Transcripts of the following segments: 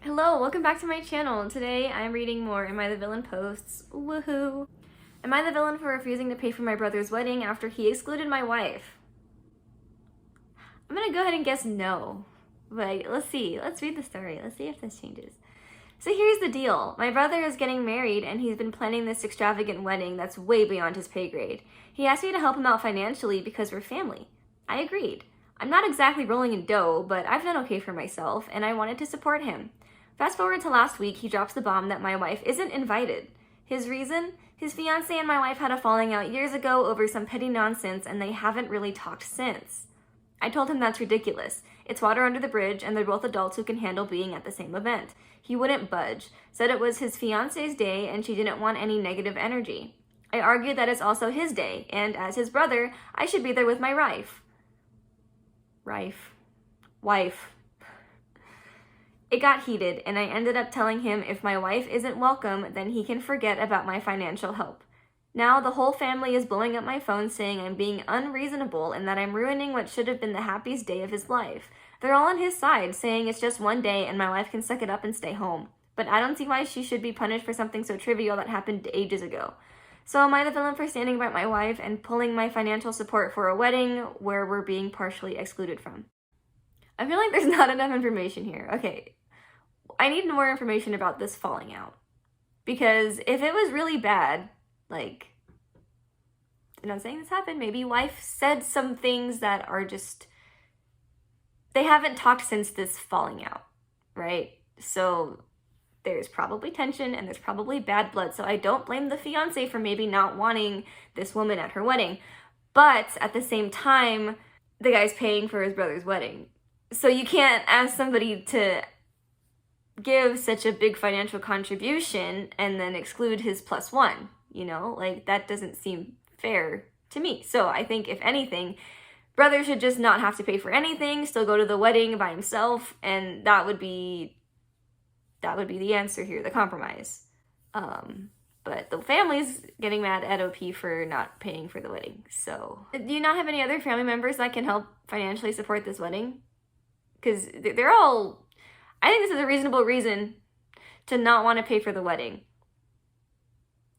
Hello, welcome back to my channel. Today I'm reading more Am I the Villain posts. Woohoo! Am I the villain for refusing to pay for my brother's wedding after he excluded my wife? I'm gonna go ahead and guess no. But let's see. Let's read the story. Let's see if this changes. So here's the deal. My brother is getting married and he's been planning this extravagant wedding that's way beyond his pay grade. He asked me to help him out financially because we're family. I agreed. I'm not exactly rolling in dough, but I've done okay for myself and I wanted to support him. Fast forward to last week, he drops the bomb that my wife isn't invited. His reason? His fiancé and my wife had a falling out years ago over some petty nonsense and they haven't really talked since. I told him that's ridiculous. It's water under the bridge and they're both adults who can handle being at the same event. He wouldn't budge, said it was his fiancé's day and she didn't want any negative energy. I argued that it's also his day and as his brother, I should be there with my wife. It got heated, and I ended up telling him if my wife isn't welcome, then he can forget about my financial help. Now the whole family is blowing up my phone saying I'm being unreasonable and that I'm ruining what should have been the happiest day of his life. They're all on his side, saying it's just one day and my wife can suck it up and stay home. But I don't see why she should be punished for something so trivial that happened ages ago. So am I the villain for standing by my wife and pulling my financial support for a wedding where we're being partially excluded from? I feel like there's not enough information here. Okay. I need more information about this falling out. Because if it was really bad, like, and I'm saying this happened, maybe wife said some things that are just, they haven't talked since this falling out, right? So there's probably tension and there's probably bad blood. So I don't blame the fiance for maybe not wanting this woman at her wedding. But at the same time, the guy's paying for his brother's wedding. So you can't ask somebody to give such a big financial contribution and then exclude his +1, you know? Like, that doesn't seem fair to me. So I think, if anything, brother should just not have to pay for anything, still go to the wedding by himself, and that would be the answer here, the compromise. But the family's getting mad at OP for not paying for the wedding. So, do you not have any other family members that can help financially support this wedding? Because they're all, I think this is a reasonable reason to not want to pay for the wedding.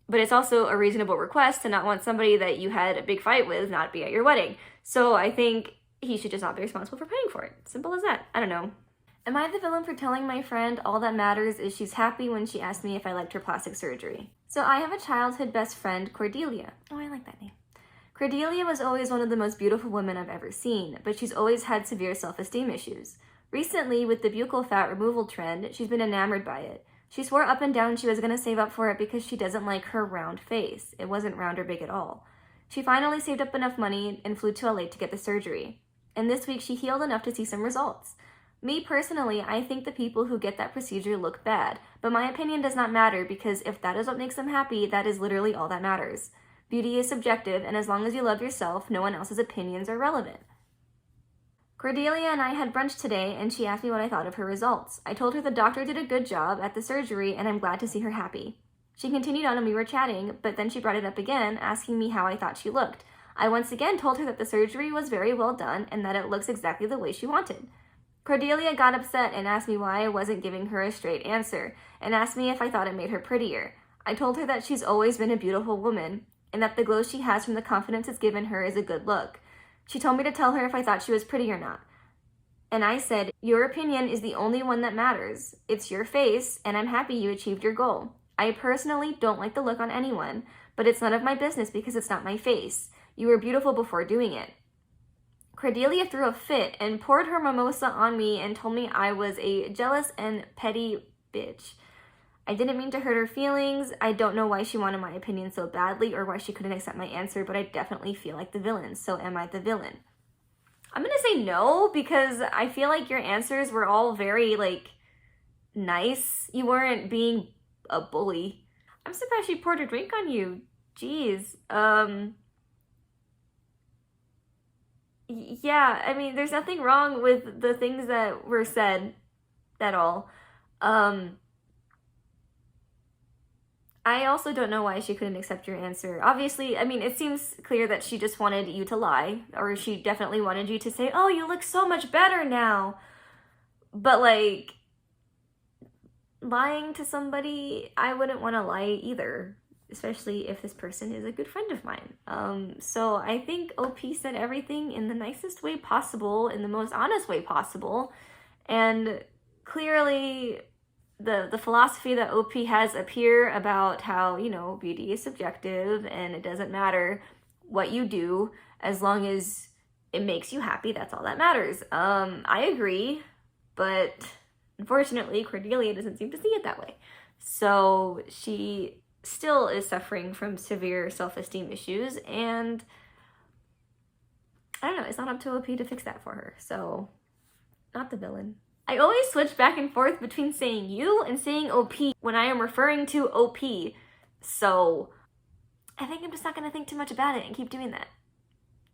But it's also a reasonable request to not want somebody that you had a big fight with not be at your wedding. So I think he should just not be responsible for paying for it. Simple as that. I don't know. Am I the villain for telling my friend all that matters is she's happy when she asked me if I liked her plastic surgery? So I have a childhood best friend, Cordelia. Oh, I like that name. Cordelia was always one of the most beautiful women I've ever seen, but she's always had severe self-esteem issues. Recently, with the buccal fat removal trend, she's been enamored by it. She swore up and down she was going to save up for it because she doesn't like her round face. It wasn't round or big at all. She finally saved up enough money and flew to LA to get the surgery. And this week, she healed enough to see some results. Me personally, I think the people who get that procedure look bad, but my opinion does not matter because if that is what makes them happy, that is literally all that matters. Beauty is subjective, and as long as you love yourself, no one else's opinions are relevant. Cordelia and I had brunch today, and she asked me what I thought of her results. I told her the doctor did a good job at the surgery, and I'm glad to see her happy. She continued on and we were chatting, but then she brought it up again, asking me how I thought she looked. I once again told her that the surgery was very well done and that it looks exactly the way she wanted. Cordelia got upset and asked me why I wasn't giving her a straight answer, and asked me if I thought it made her prettier. I told her that she's always been a beautiful woman, and that the glow she has from the confidence it's given her is a good look. She told me to tell her if I thought she was pretty or not. And I said, your opinion is the only one that matters. It's your face, and I'm happy you achieved your goal. I personally don't like the look on anyone, but it's none of my business because it's not my face. You were beautiful before doing it. Cordelia threw a fit and poured her mimosa on me and told me I was a jealous and petty bitch. I didn't mean to hurt her feelings. I don't know why she wanted my opinion so badly or why she couldn't accept my answer, but I definitely feel like the villain. So am I the villain? I'm gonna say no because I feel like your answers were all very, like, nice. You weren't being a bully. I'm surprised she poured a drink on you. Jeez. Yeah, I mean, there's nothing wrong with the things that were said at all. I also don't know why she couldn't accept your answer. Obviously, I mean, it seems clear that she just wanted you to lie, or she definitely wanted you to say, oh, you look so much better now. But, like, lying to somebody, I wouldn't want to lie either, especially if this person is a good friend of mine. So I think OP said everything in the nicest way possible, in the most honest way possible, and clearly the philosophy that OP has up here about how, you know, beauty is subjective and it doesn't matter what you do as long as it makes you happy, that's all that matters. I agree, but unfortunately Cordelia doesn't seem to see it that way. So she still is suffering from severe self-esteem issues, and I don't know, it's not up to OP to fix that for her. So, not the villain. I always switch back and forth between saying you and saying OP when I am referring to OP. So, I think I'm just not going to think too much about it and keep doing that.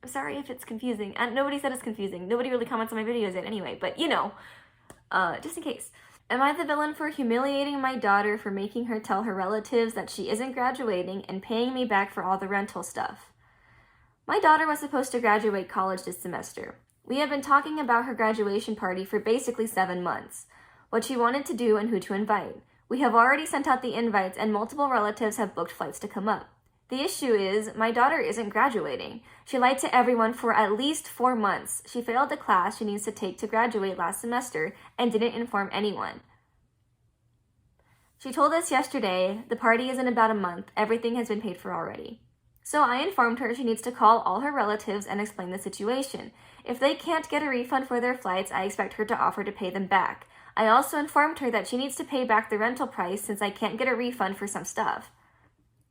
I'm sorry if it's confusing. Nobody said it's confusing. Nobody really comments on my videos yet anyway, but you know, just in case. Am I the villain for humiliating my daughter for making her tell her relatives that she isn't graduating and paying me back for all the rental stuff? My daughter was supposed to graduate college this semester. We have been talking about her graduation party for basically 7 months, what she wanted to do and who to invite. We have already sent out the invites and multiple relatives have booked flights to come up. The issue is, my daughter isn't graduating. She lied to everyone for at least 4 months. She failed the class she needs to take to graduate last semester and didn't inform anyone. She told us yesterday the party is in about a month. Everything has been paid for already. So I informed her she needs to call all her relatives and explain the situation. If they can't get a refund for their flights, I expect her to offer to pay them back. I also informed her that she needs to pay back the rental price since I can't get a refund for some stuff.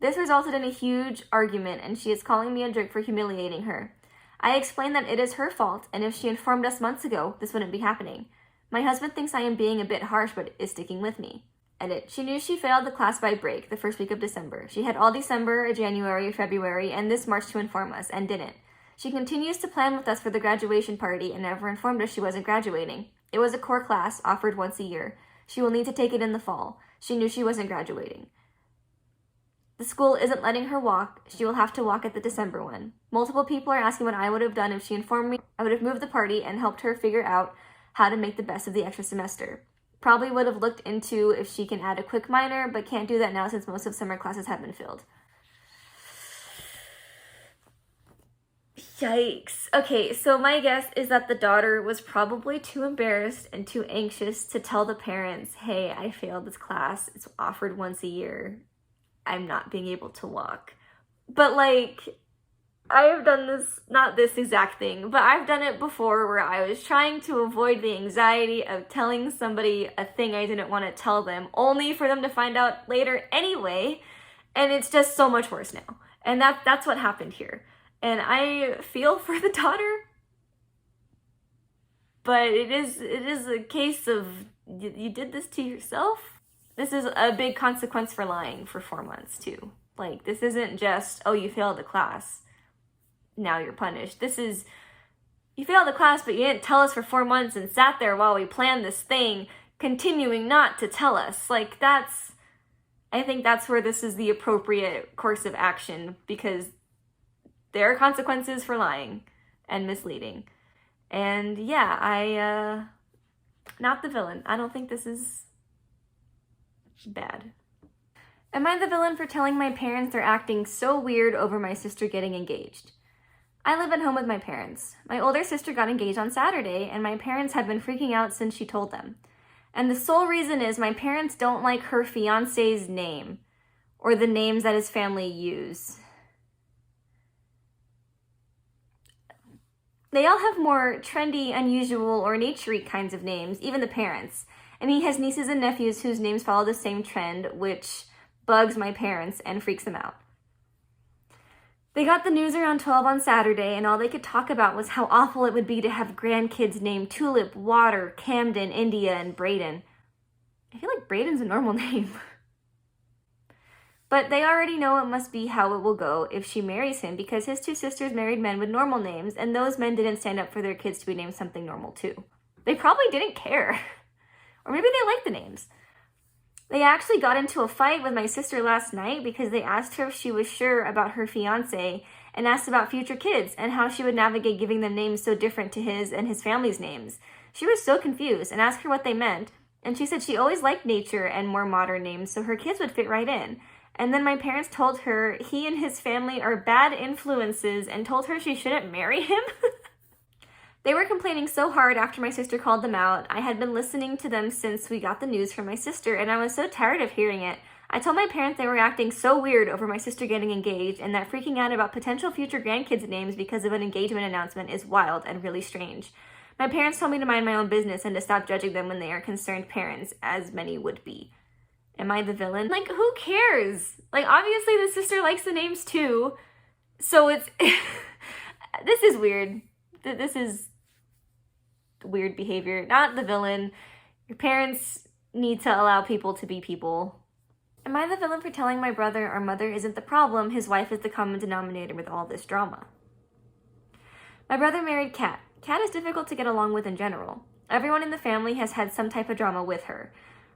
This resulted in a huge argument, and she is calling me a jerk for humiliating her. I explained that it is her fault, and if she informed us months ago, this wouldn't be happening. My husband thinks I am being a bit harsh, but is sticking with me. Edit. She knew she failed the class by break the first week of December. She had all December, January, February, and this March to inform us, and didn't. She continues to plan with us for the graduation party and never informed us she wasn't graduating. It was a core class, offered once a year. She will need to take it in the fall. She knew she wasn't graduating. The school isn't letting her walk. She will have to walk at the December one. Multiple people are asking what I would have done if she informed me. I would have moved the party and helped her figure out how to make the best of the extra semester. Probably would have looked into if she can add a quick minor, but can't do that now since most of summer classes have been filled. Yikes. Okay, so my guess is that the daughter was probably too embarrassed and too anxious to tell the parents, hey, I failed this class. It's offered once a year. I'm not being able to walk. But like, I have done this, not this exact thing, but I've done it before where I was trying to avoid the anxiety of telling somebody a thing I didn't want to tell them, only for them to find out later anyway, and it's just so much worse now. And that's what happened here. And I feel for the daughter, but it is a case of you did this to yourself. This is a big consequence for lying for 4 months too. Like, this isn't just, oh, you failed the class, now you're punished. This is, you failed the class, but you didn't tell us for 4 months and sat there while we planned this thing, continuing not to tell us. Like, I think that's where this is the appropriate course of action, because there are consequences for lying and misleading. And yeah, not the villain. I don't think this is bad. Am I the villain for telling my parents they're acting so weird over my sister getting engaged? I live at home with my parents. My older sister got engaged on Saturday, and my parents have been freaking out since she told them. And the sole reason is my parents don't like her fiancé's name, or the names that his family use. They all have more trendy, unusual, or naturey kinds of names, even the parents. And he has nieces and nephews whose names follow the same trend, which bugs my parents and freaks them out. They got the news around 12 on Saturday, and all they could talk about was how awful it would be to have grandkids named Tulip, Water, Camden, India, and Braden. I feel like Braden's a normal name. But they already know it must be how it will go if she marries him, because his two sisters married men with normal names, and those men didn't stand up for their kids to be named something normal too. They probably didn't care. Or maybe they liked the names. They actually got into a fight with my sister last night because they asked her if she was sure about her fiancé and asked about future kids and how she would navigate giving them names so different to his and his family's names. She was so confused and asked her what they meant, And she said she always liked nature and more modern names, so her kids would fit right in. And then my parents told her he and his family are bad influences and told her she shouldn't marry him. They were complaining so hard after my sister called them out. I had been listening to them since we got the news from my sister, and I was so tired of hearing it. I told my parents they were acting so weird over my sister getting engaged, and that freaking out about potential future grandkids' names because of an engagement announcement is wild and really strange. My parents told me to mind my own business and to stop judging them when they are concerned parents, as many would be. Am I the villain? Like, who cares? Like, obviously the sister likes the names too, so it's... This is weird. This is weird behavior. Not the villain. Your parents need to allow people to be people. Am I the villain for telling my brother our mother isn't the problem, his wife is the common denominator with all this drama? My brother married Kat. Kat is difficult to get along with in general. Everyone in the family has had some type of drama with her.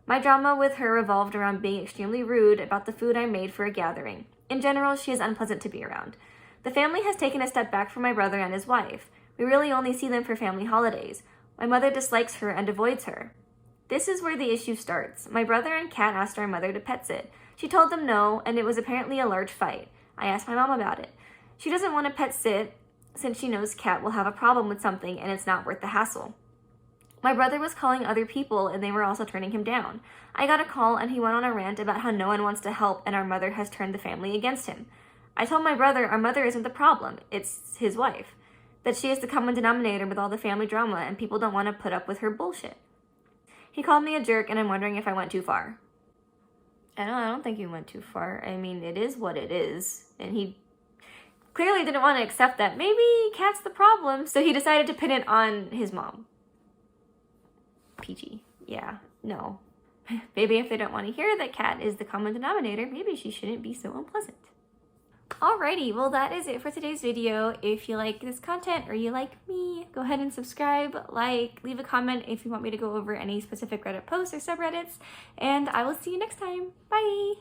My drama with her revolved around being extremely rude about the food I made for a gathering. In general, she is unpleasant to be around. The family has taken a step back from my brother and his wife. We really only see them for family holidays. My mother dislikes her and avoids her. This is where the issue starts. My brother and Kat asked our mother to pet sit. She told them no, and it was apparently a large fight. I asked my mom about it. She doesn't want to pet sit since she knows Kat will have a problem with something and it's not worth the hassle. My brother was calling other people and they were also turning him down. I got a call and he went on a rant about how no one wants to help and our mother has turned the family against him. I told my brother our mother isn't the problem, it's his wife. That she is the common denominator with all the family drama and people don't want to put up with her bullshit. He called me a jerk and I'm wondering if I went too far. I don't think you went too far. I mean, it is what it is. And he clearly didn't want to accept that. Maybe Kat's the problem. So he decided to pin it on his mom. PG. Yeah, no. Maybe if they don't want to hear that Kat is the common denominator, maybe she shouldn't be so unpleasant. Alrighty, well that is it for today's video. If you like this content or you like me, go ahead and subscribe, like, leave a comment if you want me to go over any specific Reddit posts or subreddits, and I will see you next time. Bye!